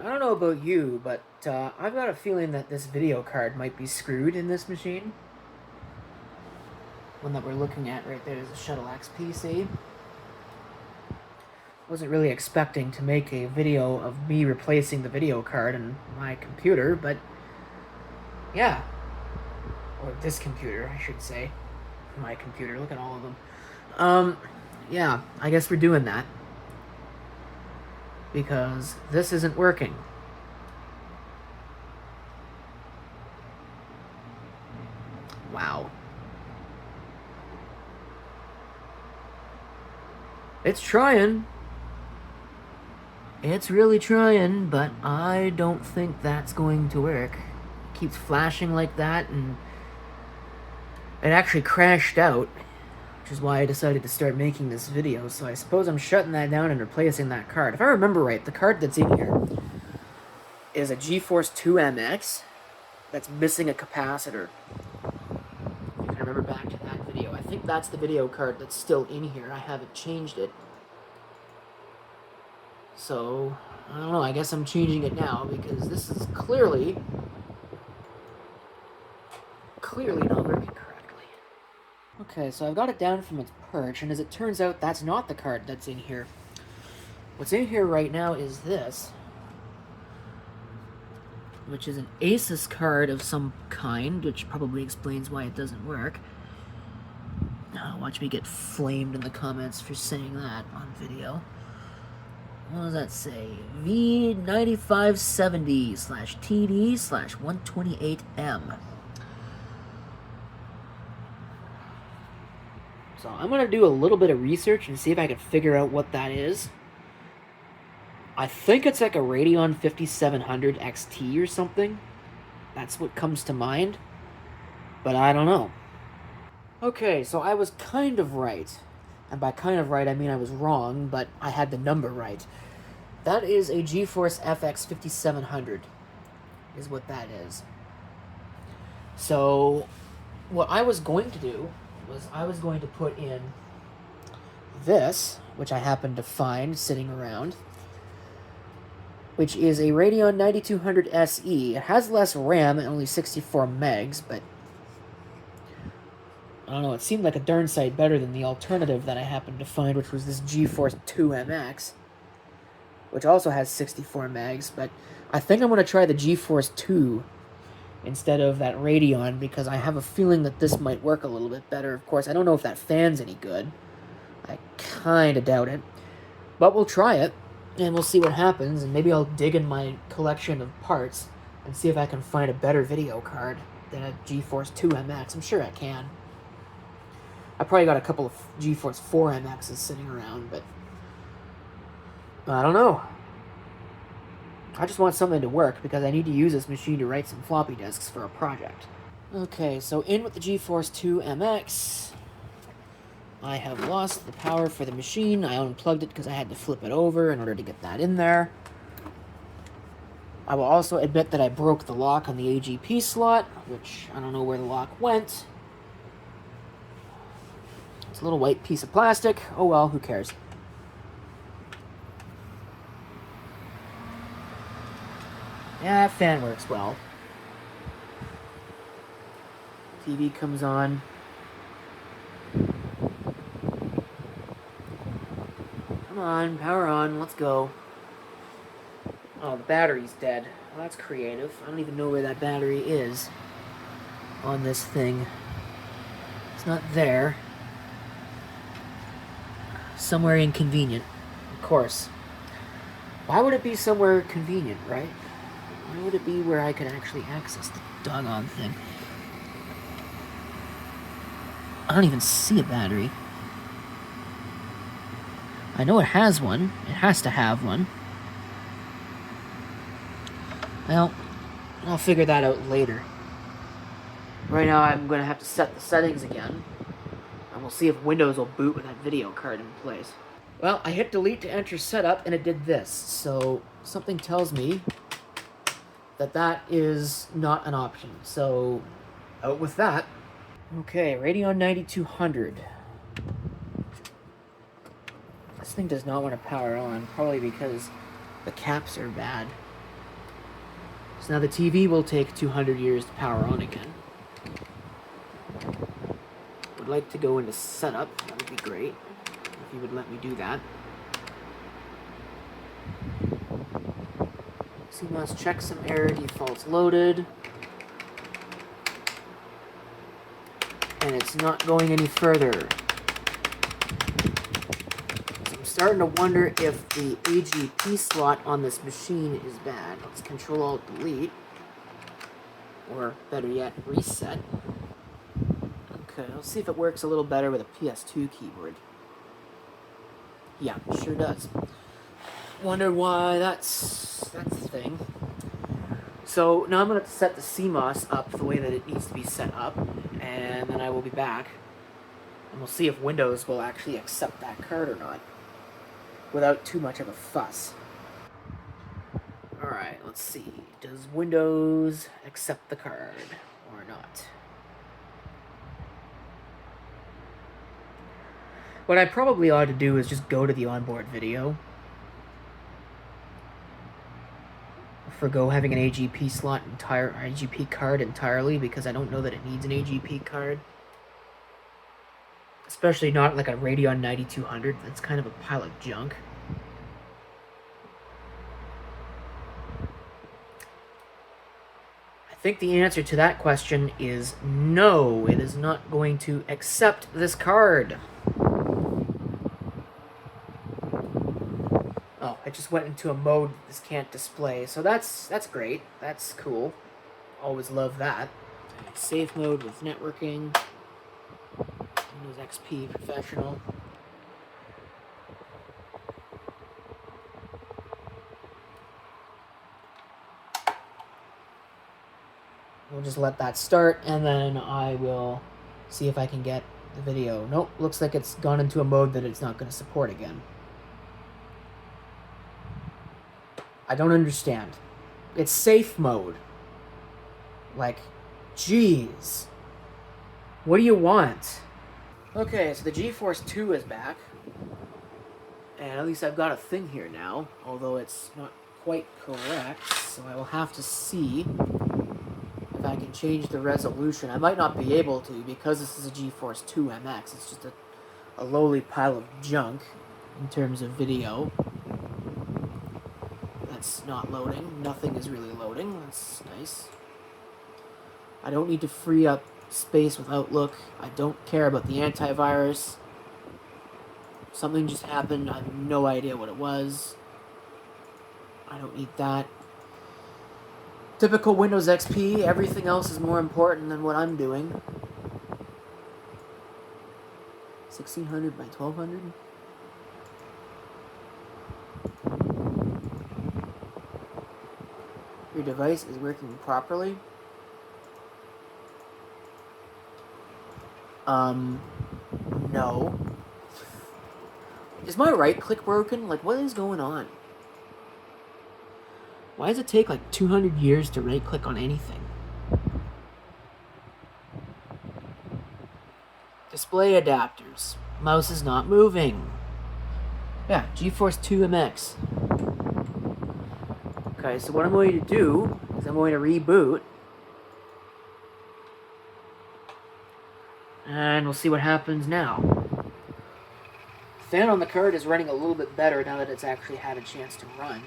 I don't know about you, but I've got a feeling that this video card might be screwed in this machine. One that we're looking at right there is a Shuttle XPC. Wasn't really expecting to make a video of me replacing the video card in my computer, but yeah. Or this computer, I should say. My computer, look at all of them. Yeah, I guess we're doing that. Because this isn't working. Wow. It's trying. It's really trying, but I don't think that's going to work. It keeps flashing like that, and it actually crashed out, which is why I decided to start making this video. So I suppose I'm shutting that down and replacing that card. If I remember right, the card that's in here is a GeForce 2 MX that's missing a capacitor. If you can remember back to that video. I think that's the video card that's still in here. I haven't changed it. So, I don't know, I guess I'm changing it now because this is clearly not working correctly. Okay, so I've got it down from its perch, and as it turns out, that's not the card that's in here. What's in here right now is this, which is an Asus card of some kind, which probably explains why it doesn't work. Watch me get flamed in the comments for saying that on video. What does that say? V9570/TD/128M. So I'm going to do a little bit of research and see if I can figure out what that is. I think it's like a Radeon 5700 XT or something. That's what comes to mind. But I don't know. Okay, so I was kind of right. And by kind of right, I mean I was wrong, but I had the number right. That is a GeForce FX 5700, is what that is. So, what I was going to do was I was going to put in this, which I happened to find sitting around, which is a Radeon 9200 SE. It has less RAM and only 64 megs, but I don't know, it seemed like a darn sight better than the alternative that I happened to find, which was this GeForce 2 MX, which also has 64 megs, but I think I'm going to try the GeForce 2 instead of that Radeon, because I have a feeling that this might work a little bit better. Of course, I don't know if that fan's any good. I kind of doubt it. But we'll try it, and we'll see what happens, and maybe I'll dig in my collection of parts and see if I can find a better video card than a GeForce 2 MX. I'm sure I can. I probably got a couple of GeForce 4 MXs sitting around, but I don't know. I just want something to work because I need to use this machine to write some floppy disks for a project. Okay, so in with the GeForce 2 MX. I have lost the power for the machine. I unplugged it because I had to flip it over in order to get that in there. I will also admit that I broke the lock on the AGP slot, which I don't know where the lock went. It's a little white piece of plastic. Oh well, who cares? Yeah, that fan works well. TV comes on. Come on, power on, let's go. Oh, the battery's dead. Well, that's creative. I don't even know where that battery is on this thing. It's not there. Somewhere inconvenient, of course. Why would it be somewhere convenient, right? Why would it be where I could actually access the doggone thing? I don't even see a battery. I know it has one. It has to have one. Well, I'll figure that out later. Right now I'm going to have to set the settings again. And we'll see if Windows will boot with that video card in place. Well, I hit delete to enter setup, and it did this. So, something tells me that that is not an option. So, out with that. Okay, Radeon 9200. This thing does not want to power on, probably because the caps are bad. So now the TV will take 200 years to power on again. Would like to go into setup. That would be great if you would let me do that. CMOS check some error defaults loaded. And it's not going any further. So I'm starting to wonder if the AGP slot on this machine is bad. Let's Control-Alt-Delete. Or better yet, reset. Okay, let's see if it works a little better with a PS2 keyboard. Yeah, sure does. Wonder why that's the thing. So now I'm going to set the CMOS up the way that it needs to be set up, and then I will be back, and we'll see if Windows will actually accept that card or not, without too much of a fuss. Alright, let's see. Does Windows accept the card or not? What I probably ought to do is just go to the onboard video. Forgo having an AGP slot AGP card entirely, because I don't know that it needs an AGP card. Especially not like a Radeon 9200. That's kind of a pile of junk. I think the answer to that question is no, it is not going to accept this card. Oh, it just went into a mode this can't display, so that's great. That's cool. Always love that. Safe mode with networking. Windows XP Professional. We'll just let that start, and then I will see if I can get the video. Nope, looks like it's gone into a mode that it's not going to support again. I don't understand. It's safe mode. Like, jeez. What do you want? Okay, so the GeForce 2 is back. And at least I've got a thing here now, although it's not quite correct, so I will have to see if I can change the resolution. I might not be able to, because this is a GeForce 2 MX. It's just a lowly pile of junk in terms of video. That's not loading. Nothing is really loading. That's nice. I don't need to free up space with Outlook. I don't care about the antivirus. Something just happened. I have no idea what it was. I don't need that. Typical Windows XP. Everything else is more important than what I'm doing. 1600 by 1200? Your device is working properly? No. Is my right click broken? Like, what is going on? Why does it take like 200 years to right click on anything? Display adapters. Mouse is not moving. Yeah, GeForce 2 MX. Okay, so what I'm going to do is I'm going to reboot. And we'll see what happens now. The fan on the card is running a little bit better now that it's actually had a chance to run.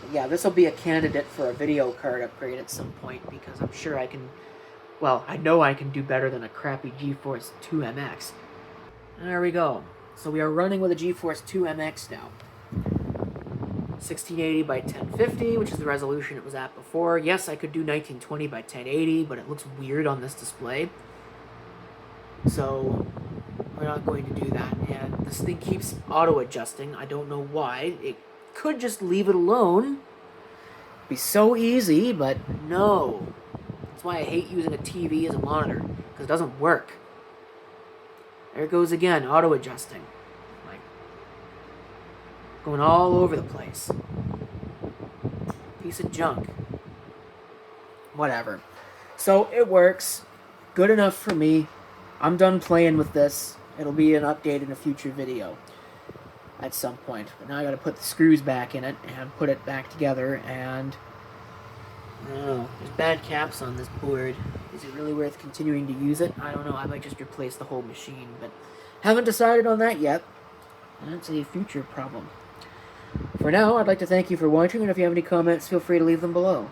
But yeah, this will be a candidate for a video card upgrade at some point, because I'm sure I can... Well, I know I can do better than a crappy GeForce 2 MX. There we go. So we are running with a GeForce 2 MX now. 1680 by 1050, which is the resolution it was at before. Yes, I could do 1920 by 1080, but it looks weird on this display. So we're not going to do that. And this thing keeps auto-adjusting. I don't know why. It could just leave it alone. It'd be so easy, but no. That's why I hate using a TV as a monitor, because it doesn't work. There it goes again, auto-adjusting. Like, going all over the place. Piece of junk. Whatever. So, it works. Good enough for me. I'm done playing with this. It'll be an update in a future video. at some point. But now I gotta put the screws back in it and put it back together, and I don't know, there's bad caps on this board. Is it really worth continuing to use it? I don't know, I might just replace the whole machine, but haven't decided on that yet. That's a future problem. For now, I'd like to thank you for watching, and if you have any comments, feel free to leave them below.